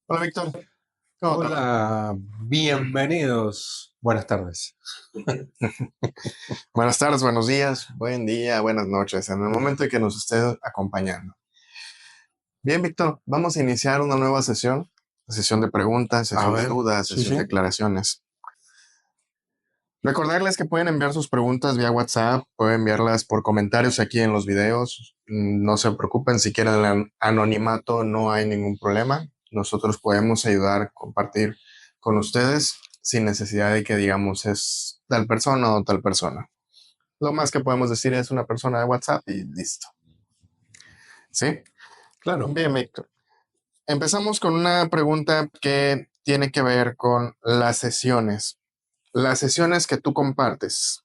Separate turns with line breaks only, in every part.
Hola Víctor, ¿cómo te va?
Hola, bienvenidos. Buenas tardes.
Buenas tardes, buenos días, buen día, buenas noches, en el momento en que nos esté acompañando. Bien, Víctor, vamos a iniciar una nueva sesión de preguntas,
A
sesión de
ver,
dudas,
sí,
sesión de
sí.
aclaraciones. Recordarles que pueden enviar sus preguntas vía WhatsApp, pueden enviarlas por comentarios aquí en los videos. No se preocupen, si quieren el anonimato no hay ningún problema. Nosotros podemos ayudar a compartir con ustedes sin necesidad de que digamos es tal persona o tal persona. Lo más que podemos decir es una persona de WhatsApp y listo. ¿Sí?
Claro.
Bien, Víctor. Empezamos con una pregunta que tiene que ver con las sesiones. Las sesiones que tú compartes.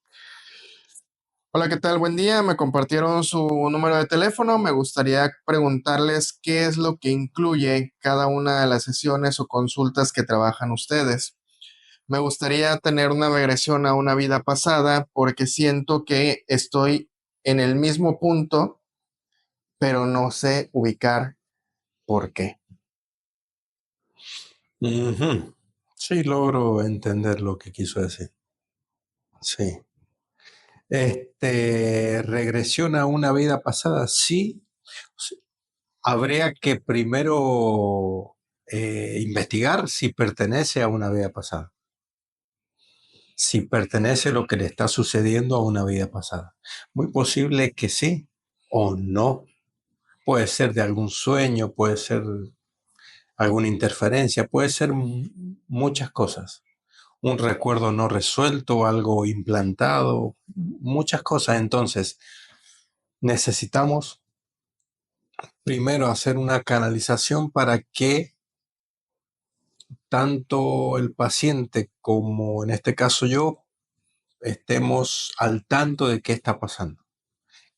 Hola, ¿qué tal? Buen día. Me compartieron su número de teléfono. Me gustaría preguntarles qué es lo que incluye cada una de las sesiones o consultas que trabajan ustedes. Me gustaría tener una regresión a una vida pasada porque siento que estoy en el mismo punto, pero no sé ubicar por qué.
Ujú. Sí, logro entender lo que quiso decir. Sí. Regresión a una vida pasada, sí. Sí. Habría que primero investigar si pertenece a una vida pasada. Si pertenece lo que le está sucediendo a una vida pasada. Muy posible que sí o no. Puede ser de algún sueño, puede ser alguna interferencia, puede ser muchas cosas. Un recuerdo no resuelto, algo implantado, muchas cosas. Entonces, necesitamos primero hacer una canalización para que tanto el paciente como en este caso yo estemos al tanto de qué está pasando,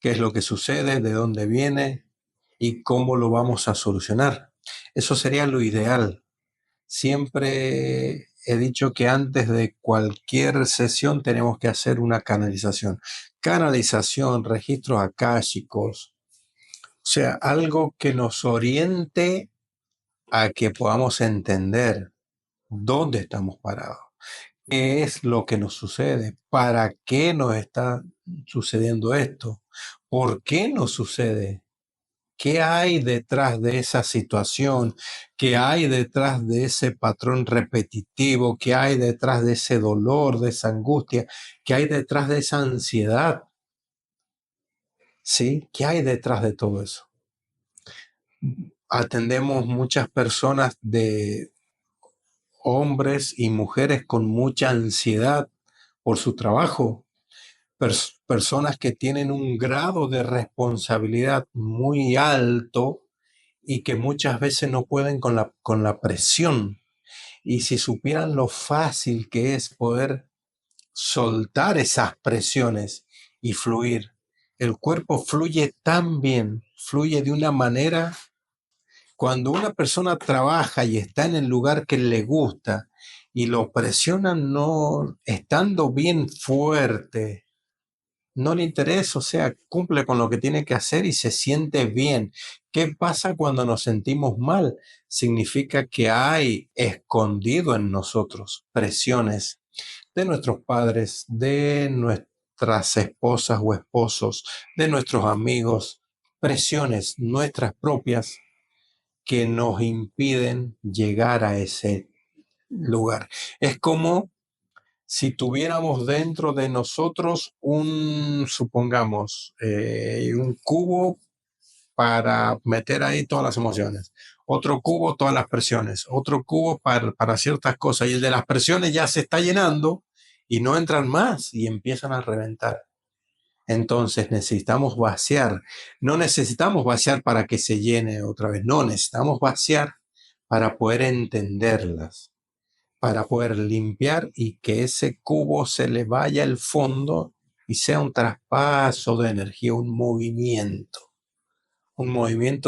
qué es lo que sucede, de dónde viene y cómo lo vamos a solucionar. Eso sería lo ideal. Siempre he dicho que antes de cualquier sesión tenemos que hacer una canalización. Canalización, registros akáshicos, o sea, algo que nos oriente a que podamos entender dónde estamos parados, qué es lo que nos sucede, para qué nos está sucediendo esto, por qué nos sucede. ¿Qué hay detrás de esa situación? ¿Qué hay detrás de ese patrón repetitivo? ¿Qué hay detrás de ese dolor, de esa angustia? ¿Qué hay detrás de esa ansiedad? ¿Sí? ¿Qué hay detrás de todo eso? Atendemos muchas personas de hombres y mujeres con mucha ansiedad por su trabajo, personas que tienen un grado de responsabilidad muy alto y que muchas veces no pueden con la presión. Y si supieran lo fácil que es poder soltar esas presiones y fluir, el cuerpo fluye tan bien, fluye de una manera, cuando una persona trabaja y está en el lugar que le gusta y lo presionan no estando bien fuerte, no le interesa, o sea, cumple con lo que tiene que hacer y se siente bien. ¿Qué pasa cuando nos sentimos mal? Significa que hay escondido en nosotros presiones de nuestros padres, de nuestras esposas o esposos, de nuestros amigos, presiones nuestras propias que nos impiden llegar a ese lugar. Es como si tuviéramos dentro de nosotros supongamos, un cubo para meter ahí todas las emociones, otro cubo todas las presiones, otro cubo para ciertas cosas, y el de las presiones ya se está llenando y no entran más y empiezan a reventar. Entonces necesitamos vaciar. No necesitamos vaciar para que se llene otra vez, no, necesitamos vaciar para poder entenderlas, para poder limpiar y que ese cubo se le vaya al fondo y sea un traspaso de energía, un movimiento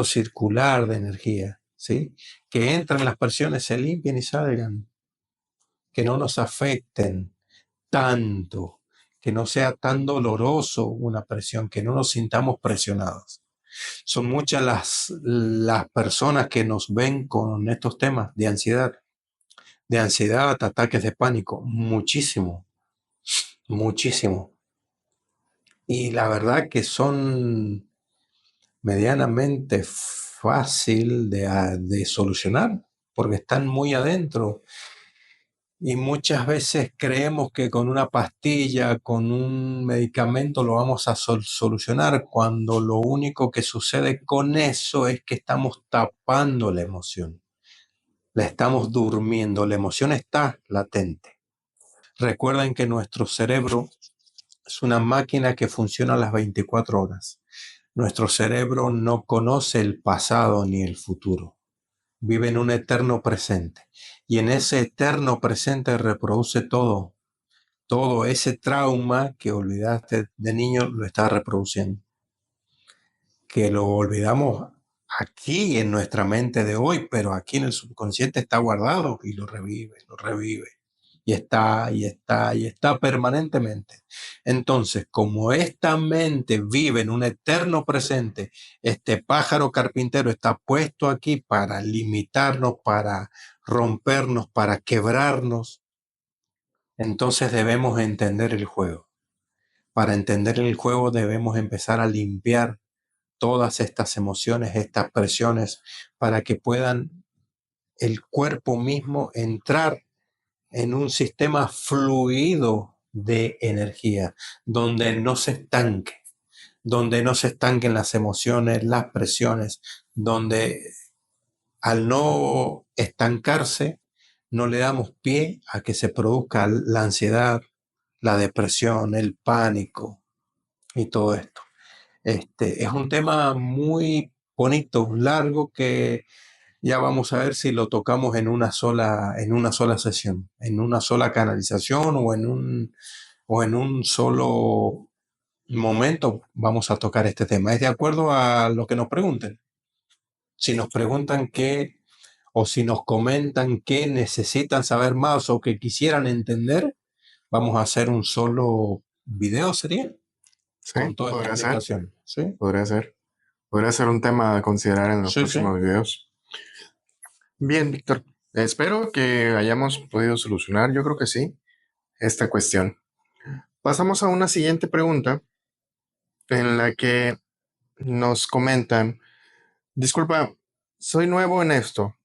circular de energía, ¿sí? Que entran las presiones, se limpien y salgan, que no nos afecten tanto, que no sea tan doloroso una presión, que no nos sintamos presionados. Son muchas las personas que nos ven con estos temas de ansiedad, ataques de pánico, muchísimo, muchísimo. Y la verdad que son medianamente fácil de solucionar, porque están muy adentro. Y muchas veces creemos que con una pastilla, con un medicamento lo vamos a solucionar, cuando lo único que sucede con eso es que estamos tapando la emoción, la estamos durmiendo, la emoción está latente. Recuerden que nuestro cerebro es una máquina que funciona a las 24 horas. Nuestro cerebro no conoce el pasado ni el futuro. Vive en un eterno presente. Y en ese eterno presente reproduce todo. Todo ese trauma que olvidaste de niño lo está reproduciendo. Que lo olvidamos aquí en nuestra mente de hoy, pero aquí en el subconsciente está guardado y lo revive, lo revive. Y está, y está, y está permanentemente. Entonces, como esta mente vive en un eterno presente, este pájaro carpintero está puesto aquí para limitarnos, para rompernos, para quebrarnos. Entonces debemos entender el juego. Para entender el juego debemos empezar a limpiar todas estas emociones, estas presiones, para que puedan el cuerpo mismo entrar en un sistema fluido de energía, donde no se estanquen las emociones, las presiones, donde al no estancarse, no le damos pie a que se produzca la ansiedad, la depresión, el pánico y todo esto. Es un tema muy bonito, largo, que ya vamos a ver si lo tocamos en una sola sesión, en una sola canalización o en un solo momento vamos a tocar este tema. Es de acuerdo a lo que nos pregunten. Si nos preguntan qué o si nos comentan que necesitan saber más o que quisieran entender, vamos a hacer un solo video, ¿sería?
Sí,
Con toda esta
podría ser,
explicación. ¿Sí?
podría ser. Podría ser un tema a considerar en los
Sí, sí.
próximos videos. Bien, Víctor. Espero que hayamos podido solucionar, yo creo que sí, esta cuestión. Pasamos a una siguiente pregunta en la que nos comentan, disculpa, soy nuevo en esto.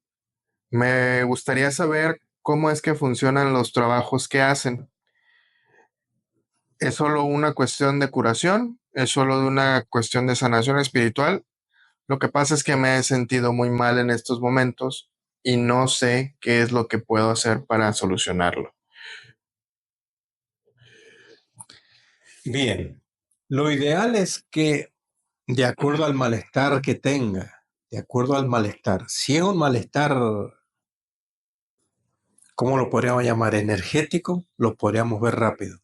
Me gustaría saber cómo es que funcionan los trabajos que hacen. ¿Es solo una cuestión de curación? ¿Es solo de una cuestión de sanación espiritual? Lo que pasa es que me he sentido muy mal en estos momentos y no sé qué es lo que puedo hacer para solucionarlo.
Bien. Lo ideal es que, de acuerdo al malestar que tenga, de acuerdo al malestar, si es un malestar, ¿cómo lo podríamos llamar? Energético, lo podríamos ver rápido.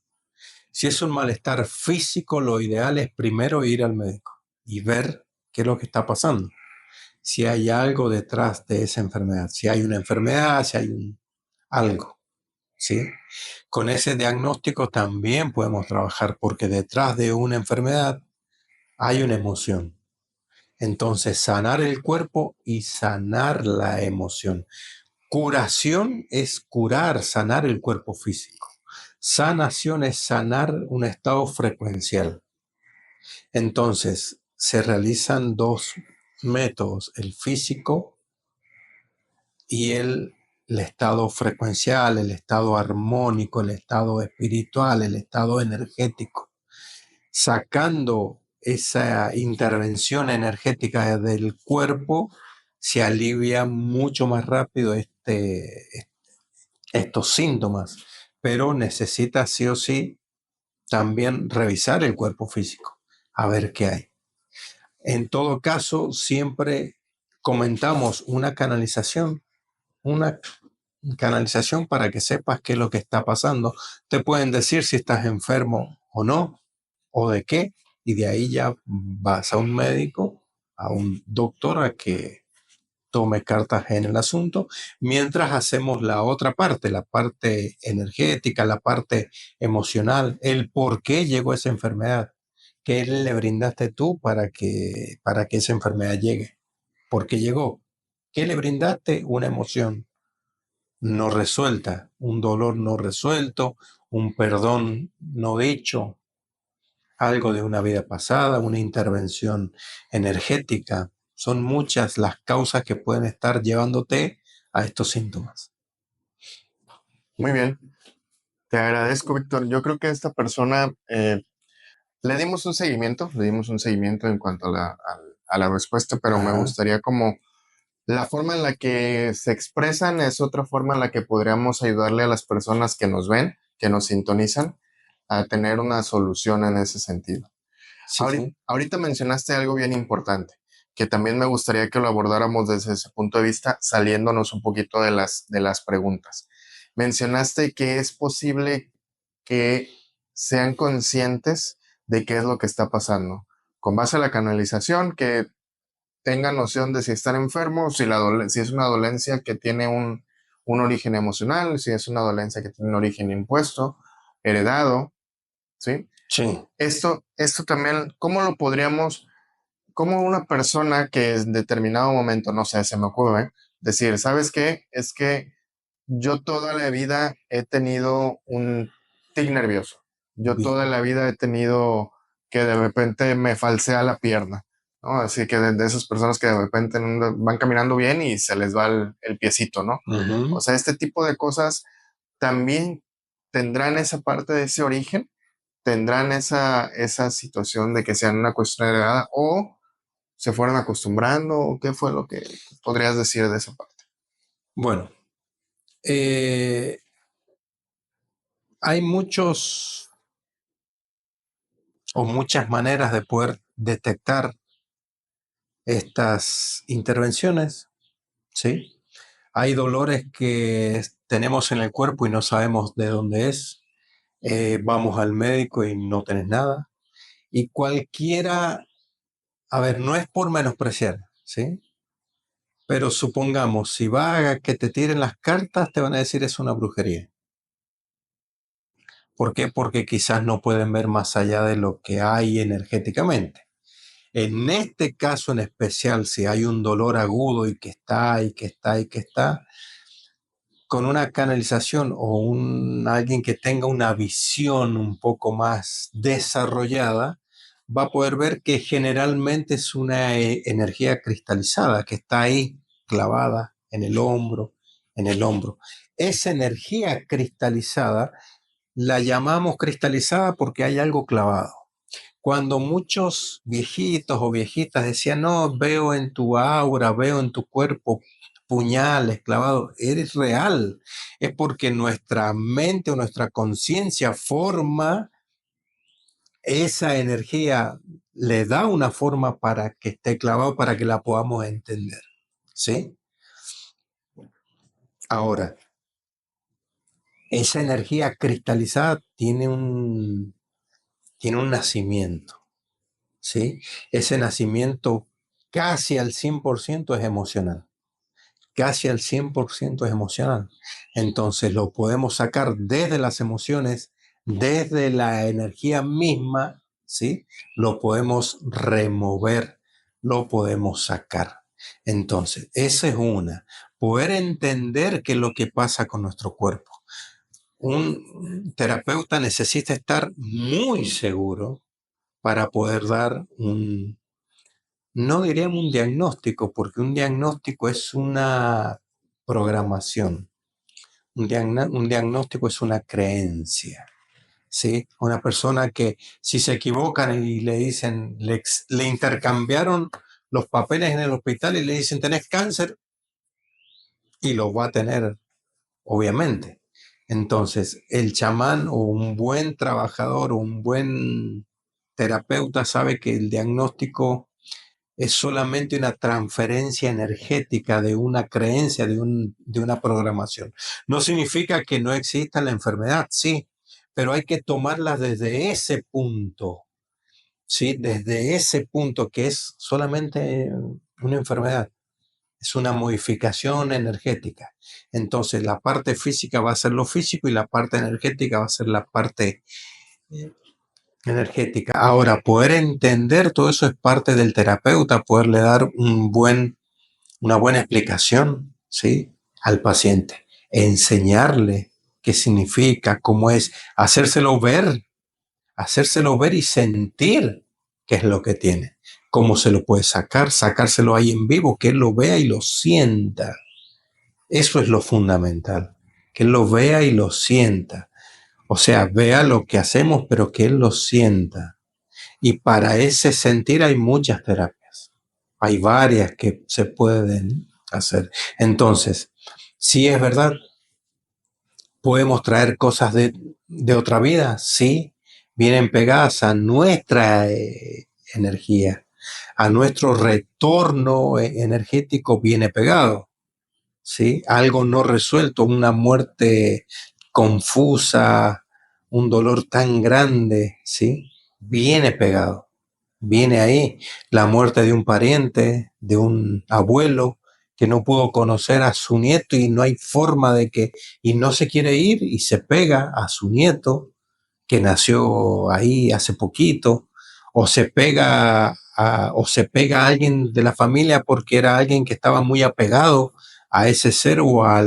Si es un malestar físico, lo ideal es primero ir al médico y ver qué es lo que está pasando. Si hay algo detrás de esa enfermedad, si hay una enfermedad, si hay algo, ¿sí? Con ese diagnóstico también podemos trabajar, porque detrás de una enfermedad hay una emoción. Entonces, sanar el cuerpo y sanar la emoción. Curación es curar, sanar el cuerpo físico. Sanación es sanar un estado frecuencial. Entonces, se realizan dos métodos, el físico y el estado frecuencial, el estado armónico, el estado espiritual, el estado energético. Sacando esa intervención energética del cuerpo, se alivia mucho más rápido estos síntomas, pero necesita sí o sí también revisar el cuerpo físico, a ver qué hay. En todo caso, siempre comentamos una canalización para que sepas qué es lo que está pasando. Te pueden decir si estás enfermo o no, o de qué, y de ahí ya vas a un médico, a un doctor, a que tome cartas en el asunto, mientras hacemos la parte energética, la parte emocional, el por qué llegó esa enfermedad, ¿Qué le brindaste tú para que esa enfermedad llegue? Porque llegó. ¿Qué le brindaste? Una emoción no resuelta, un dolor no resuelto, un perdón no dicho, algo de una vida pasada, una intervención energética. Son muchas las causas que pueden estar llevándote a estos síntomas.
Muy bien, te agradezco, Víctor. Yo creo que a esta persona le dimos un seguimiento en cuanto a a la respuesta, pero me
Ajá.
gustaría como la forma en la que se expresan es otra forma en la que podríamos ayudarle a las personas que nos ven, que nos sintonizan, a tener una solución en ese sentido.
Sí, sí.
Ahorita mencionaste algo bien importante, que también me gustaría que lo abordáramos desde ese punto de vista, saliéndonos un poquito de de las preguntas. Mencionaste que es posible que sean conscientes de qué es lo que está pasando, con base a la canalización, que tengan noción de si están enfermos, si es una dolencia que tiene un origen emocional, si es una dolencia que tiene un origen impuesto, heredado, ¿sí?
Sí.
Esto también, ¿cómo lo podríamos, cómo una persona que en determinado momento, no sé, se me ocurre, decir, ¿sabes qué? Es que yo toda la vida he tenido un tic nervioso. Yo
Bien.
toda la vida he tenido que de repente me falsea la pierna, ¿no? Así que de esas personas que de repente van caminando bien y se les va el piecito, ¿no? O
Ujú.
sea, este tipo de cosas también tendrán esa parte de ese origen, tendrán esa situación de que sean una cuestión heredada o se fueron acostumbrando, o qué fue lo que podrías decir de esa parte.
Bueno, eh, hay muchos o muchas maneras de poder detectar estas intervenciones, ¿sí? Hay dolores que tenemos en el cuerpo y no sabemos de dónde es. Vamos al médico y no tenés nada. Y cualquiera, a ver, no es por menospreciar, ¿sí? Pero supongamos, si va a que te tiren las cartas, te van a decir es una brujería. ¿Por qué? Porque quizás no pueden ver más allá de lo que hay energéticamente. En este caso en especial, si hay un dolor agudo y que está, y que está, y que está, con una canalización o alguien que tenga una visión un poco más desarrollada, va a poder ver que generalmente es una energía cristalizada que está ahí clavada en el hombro, en el hombro. Esa energía cristalizada la llamamos cristalizada porque hay algo clavado. Cuando muchos viejitos o viejitas decían, no, veo en tu aura, veo en tu cuerpo puñales clavados, eres real. Es porque nuestra mente o nuestra conciencia forma esa energía, le da una forma para que esté clavado, para que la podamos entender. ¿Sí? Ahora, esa energía cristalizada tiene un nacimiento. ¿Sí? Ese nacimiento casi al 100% es emocional. Casi al 100% es emocional. Entonces lo podemos sacar desde las emociones, desde la energía misma, ¿sí? Lo podemos remover, lo podemos sacar. Entonces, esa es una. Poder entender qué es lo que pasa con nuestro cuerpo. Un terapeuta necesita estar muy seguro para poder dar no diríamos un diagnóstico, porque un diagnóstico es una programación. Un diagnóstico es una creencia, ¿sí? Una persona que si se equivocan y le dicen, le intercambiaron los papeles en el hospital y le dicen, tenés cáncer, y lo va a tener, obviamente. Entonces, el chamán o un buen trabajador o un buen terapeuta sabe que el diagnóstico es solamente una transferencia energética de una creencia, de una programación. No significa que no exista la enfermedad, sí, pero hay que tomarla desde ese punto, ¿sí? Desde ese punto que es solamente una enfermedad, es una modificación energética. Entonces la parte física va a ser lo físico y la parte energética va a ser la parte energética. Ahora, poder entender todo eso es parte del terapeuta, poderle dar una buena explicación, ¿sí? Al paciente, enseñarle qué significa, cómo es, hacérselo ver y sentir qué es lo que tiene, cómo se lo puede sacar, sacárselo ahí en vivo, que él lo vea y lo sienta. Eso es lo fundamental, que él lo vea y lo sienta. O sea, vea lo que hacemos, pero que él lo sienta. Y para ese sentir hay muchas terapias. Hay varias que se pueden hacer. Entonces, si es verdad, podemos traer cosas de otra vida, sí, vienen pegadas a nuestra energía, a nuestro retorno energético viene pegado, ¿sí? Algo no resuelto, una muerte confusa, un dolor tan grande, ¿sí? Viene pegado, viene ahí la muerte de un pariente, de un abuelo que no pudo conocer a su nieto y no hay forma de que, y no se quiere ir y se pega a su nieto que nació ahí hace poquito, o se pega a alguien de la familia porque era alguien que estaba muy apegado a ese ser o a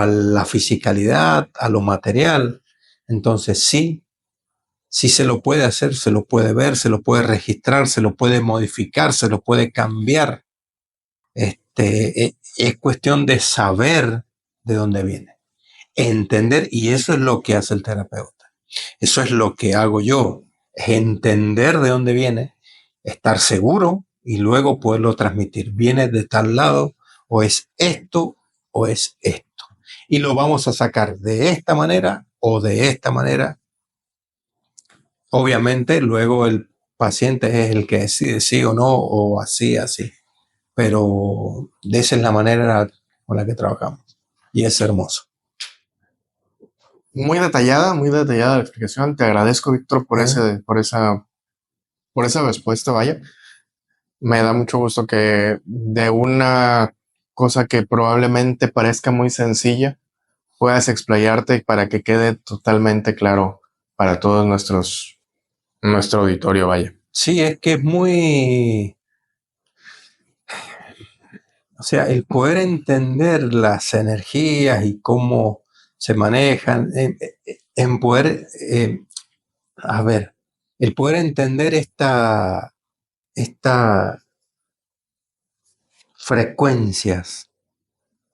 la fisicalidad, a lo material. Entonces sí se lo puede hacer, se lo puede ver, se lo puede registrar, se lo puede modificar, se lo puede cambiar. Es cuestión de saber de dónde viene, entender, y eso es lo que hace el terapeuta. Eso es lo que hago yo, es entender de dónde viene, estar seguro y luego poderlo transmitir. Viene de tal lado, o es esto, o es esto. Y lo vamos a sacar de esta manera o de esta manera. Obviamente, luego el paciente es el que decide sí o no, o así, así. Pero de esa es la manera con la que trabajamos. Y es hermoso.
Muy detallada la explicación. Te agradezco, Víctor, por esa respuesta, vaya. Me da mucho gusto que de una cosa que probablemente parezca muy sencilla, puedas explayarte para que quede totalmente claro para todos nuestro auditorio, vaya.
Sí, es que es muy, o sea, el poder entender las energías y cómo se manejan, en poder, a ver, el poder entender estas frecuencias,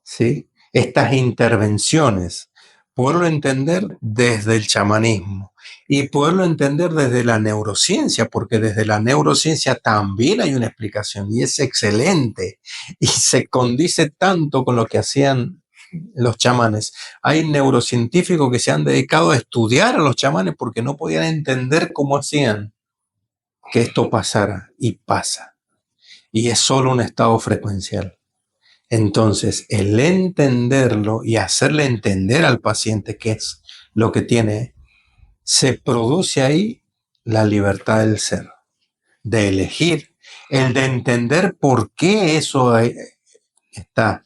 ¿sí? Estas intervenciones, poderlo entender desde el chamanismo y poderlo entender desde la neurociencia, porque desde la neurociencia también hay una explicación y es excelente y se condice tanto con lo que hacían los chamanes. Hay neurocientíficos que se han dedicado a estudiar a los chamanes porque no podían entender cómo hacían que esto pasara y pasa. Y es solo un estado frecuencial. Entonces, el entenderlo y hacerle entender al paciente qué es lo que tiene, se produce ahí la libertad del ser, de elegir, el de entender por qué eso está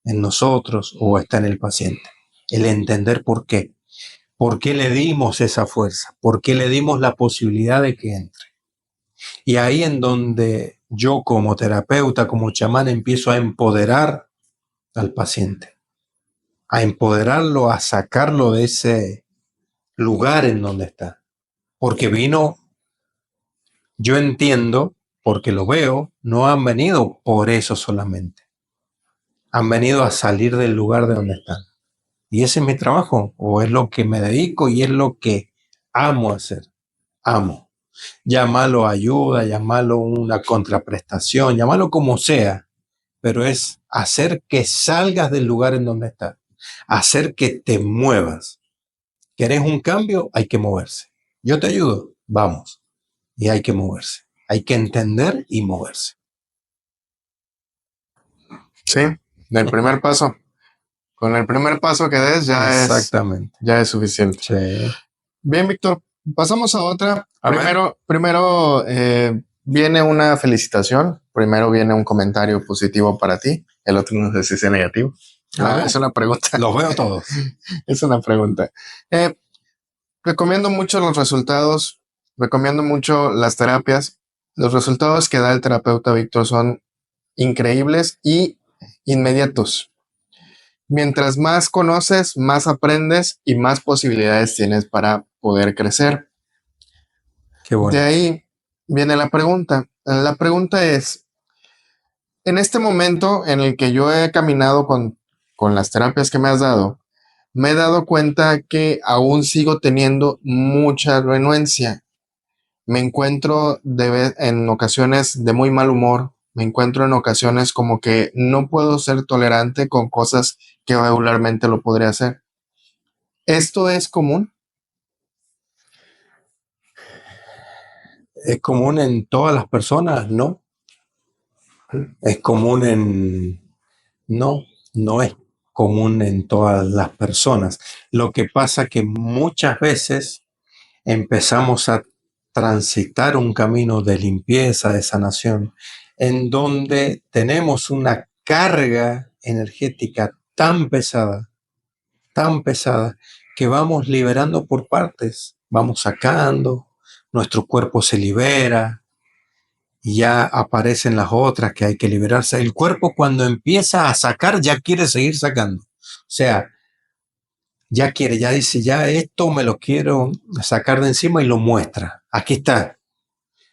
en nosotros o está en el paciente. El entender por qué le dimos esa fuerza, por qué le dimos la posibilidad de que entre. Y ahí en donde yo como terapeuta, como chamán, empiezo a empoderar al paciente, a empoderarlo, a sacarlo de ese lugar en donde está. Porque vino, yo entiendo, porque lo veo, no han venido por eso solamente. Han venido a salir del lugar de donde están. Y ese es mi trabajo, o es lo que me dedico y es lo que amo hacer. Amo. Llámalo ayuda, llámalo una contraprestación, llámalo como sea, pero es hacer que salgas del lugar en donde estás, hacer que te muevas. ¿Querés un cambio? Hay que moverse. Yo te ayudo, vamos. Y hay que moverse. Hay que entender y moverse.
Sí, del primer paso. Con el primer paso que des
Exactamente.
Ya es suficiente.
Sí.
Bien, Víctor, pasamos a otra.
A ver.
Primero viene una felicitación. Primero viene un comentario positivo para ti. El otro no sé si es negativo.
A ver.
Es una pregunta.
Los veo todos.
Es una pregunta. Eh, recomiendo mucho los resultados, recomiendo mucho las terapias. Los resultados que da el terapeuta Víctor son increíbles y inmediatos. Mientras más conoces, más aprendes y más posibilidades tienes para poder crecer.
Qué
De
bueno.
ahí viene la pregunta. La pregunta es, en este momento en el que yo he caminado con las terapias que me has dado, me he dado cuenta que aún sigo teniendo mucha renuencia. Me encuentro en ocasiones de muy mal humor, me encuentro en ocasiones como que no puedo ser tolerante con cosas que regularmente lo podría hacer. ¿Esto es común?
¿Es común en todas las personas? No. ¿Es común en...? No, no es común en todas las personas. Lo que pasa que muchas veces empezamos a transitar un camino de limpieza, de sanación, en donde tenemos una carga energética tan pesada, que vamos liberando por partes, vamos sacando, nuestro cuerpo se libera, y ya aparecen las otras que hay que liberarse. El cuerpo cuando empieza a sacar ya quiere seguir sacando. O sea, ya quiere, ya dice, ya esto me lo quiero sacar de encima y lo muestra. Aquí está.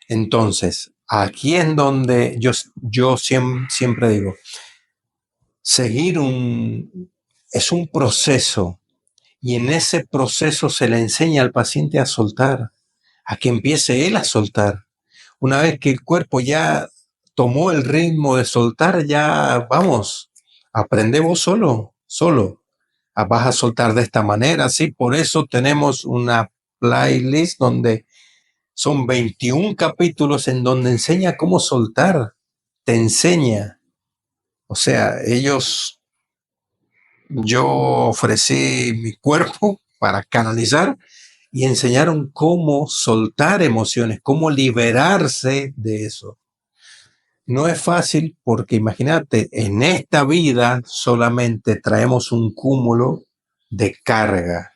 Entonces, aquí en donde yo siempre digo, seguir es un proceso y en ese proceso se le enseña al paciente a soltar, a que empiece él a soltar. Una vez que el cuerpo ya tomó el ritmo de soltar, ya vamos, aprende vos solo. Vas a soltar de esta manera, sí. Por eso tenemos una playlist donde son 21 capítulos en donde enseña cómo soltar, te enseña. O sea, yo ofrecí mi cuerpo para canalizar y enseñaron cómo soltar emociones, cómo liberarse de eso. No es fácil porque imagínate, en esta vida solamente traemos un cúmulo de carga,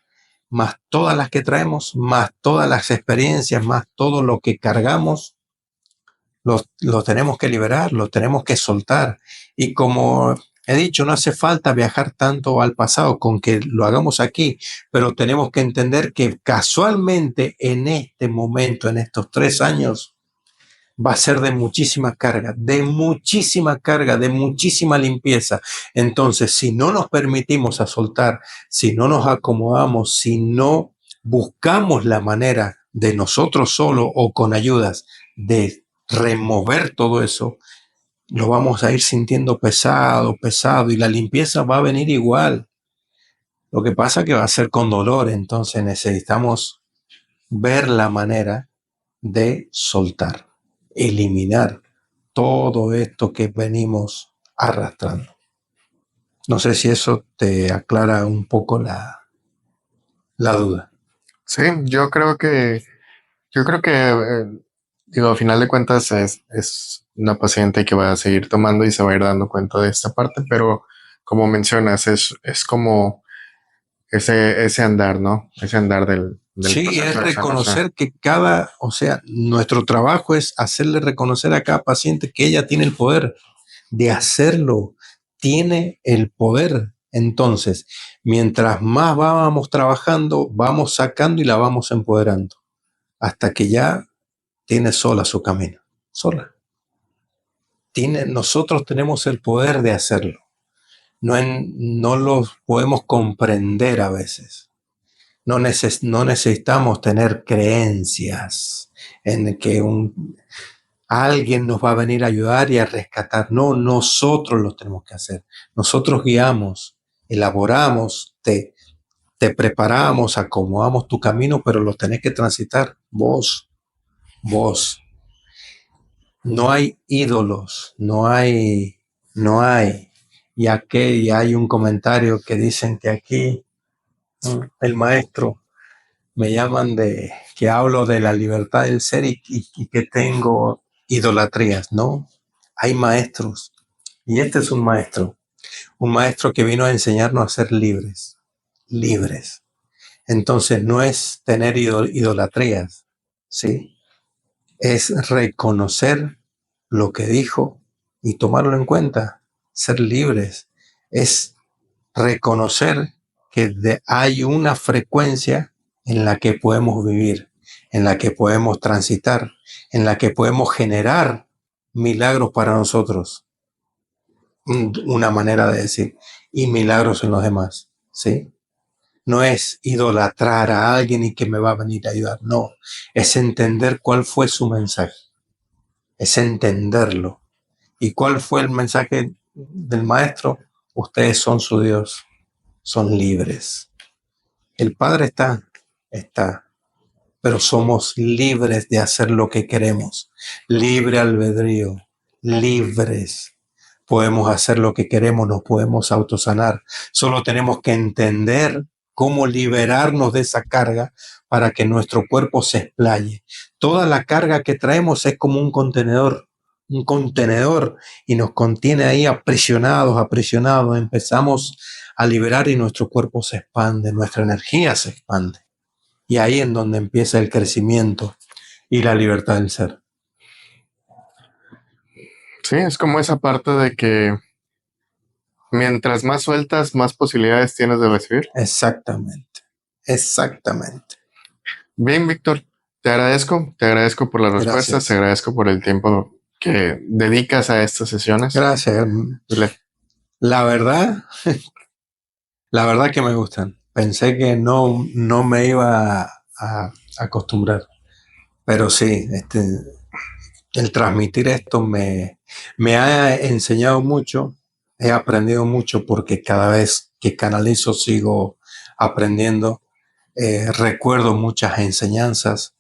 más todas las que traemos, más todas las experiencias, más todo lo que cargamos, lo tenemos que liberar, lo tenemos que soltar. Y como he dicho, no hace falta viajar tanto al pasado con que lo hagamos aquí, pero tenemos que entender que casualmente en este momento, en estos 3 años, va a ser de muchísima limpieza. Entonces, si no nos permitimos a soltar, si no nos acomodamos, si no buscamos la manera de nosotros solos o con ayudas de remover todo eso, lo vamos a ir sintiendo pesado y la limpieza va a venir igual. Lo que pasa es que va a ser con dolor, entonces necesitamos ver la manera de soltar, eliminar todo esto que venimos arrastrando. No sé si eso te aclara un poco la duda.
Sí, digo, a final de cuentas es una paciente que va a seguir tomando y se va a ir dando cuenta de esta parte, pero como mencionas, es como ese andar, ¿no? Ese andar del
Sí, es
proceso de sanación.
reconocer que o sea, nuestro trabajo es hacerle reconocer a cada paciente que ella tiene el poder de hacerlo, tiene el poder. Entonces, mientras más vamos trabajando, vamos sacando y la vamos empoderando, hasta que ya tiene sola su camino, sola. Nosotros tenemos el poder de hacerlo. No lo podemos comprender a veces. No necesitamos tener creencias en que alguien nos va a venir a ayudar y a rescatar. No, nosotros lo tenemos que hacer. Nosotros guiamos, elaboramos, te preparamos, acomodamos tu camino, pero lo tenés que transitar vos. No hay ídolos, no hay. Y aquí hay un comentario que dicen que aquí el maestro me llaman de que hablo de la libertad del ser y que tengo idolatrías, ¿no? Hay maestros y este es un maestro que vino a enseñarnos a ser libres. Entonces no es tener idolatrías, ¿sí? Es reconocer lo que dijo y tomarlo en cuenta, ser libres. Es reconocer que hay una frecuencia en la que podemos vivir, en la que podemos transitar, en la que podemos generar milagros para nosotros, una manera de decir, y milagros en los demás, ¿sí? No es idolatrar a alguien y que me va a venir a ayudar, no, es entender cuál fue su mensaje, es entenderlo. ¿Y cuál fue el mensaje del maestro? Ustedes son su Dios, son libres. El Padre está, pero somos libres de hacer lo que queremos. Libre albedrío, libres. Podemos hacer lo que queremos, nos podemos autosanar. Solo tenemos que entender cómo liberarnos de esa carga para que nuestro cuerpo se explaye. Toda la carga que traemos es como un contenedor, y nos contiene ahí aprisionados. Empezamos a liberar y nuestro cuerpo se expande, nuestra energía se expande. Y ahí es donde empieza el crecimiento y la libertad del ser.
Sí, es como esa parte de que mientras más sueltas, más posibilidades tienes de recibir.
Exactamente.
Bien, Víctor, te agradezco por las respuestas,
Gracias.
te agradezco por el tiempo que dedicas a estas sesiones.
Gracias. La verdad que me gustan. Pensé que no me iba a acostumbrar, pero sí, el transmitir esto me ha enseñado mucho, he aprendido mucho porque cada vez que canalizo sigo aprendiendo, recuerdo muchas enseñanzas.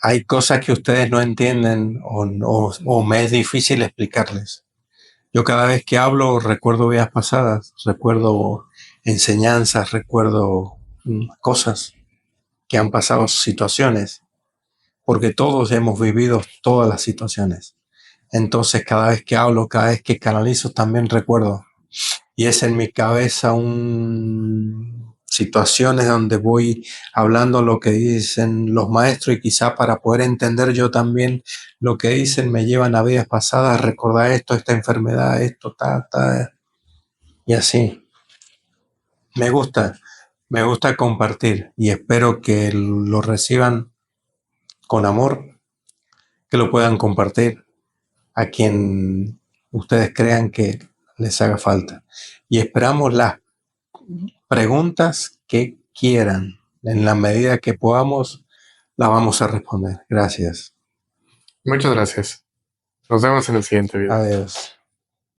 Hay cosas que ustedes no entienden o me es difícil explicarles. Yo cada vez que hablo recuerdo vidas pasadas, recuerdo enseñanzas, recuerdo cosas que han pasado, situaciones, porque todos hemos vivido todas las situaciones. Entonces cada vez que hablo, cada vez que canalizo, también recuerdo. Y es en mi cabeza situaciones donde voy hablando lo que dicen los maestros y quizá para poder entender yo también lo que dicen me llevan a vidas pasadas, a recordar esto, esta enfermedad, esto, y así. Me gusta compartir y espero que lo reciban con amor, que lo puedan compartir a quien ustedes crean que les haga falta. Y esperamos las preguntas que quieran. En la medida que podamos, las vamos a responder. Gracias.
Muchas gracias. Nos vemos en el siguiente video.
Adiós.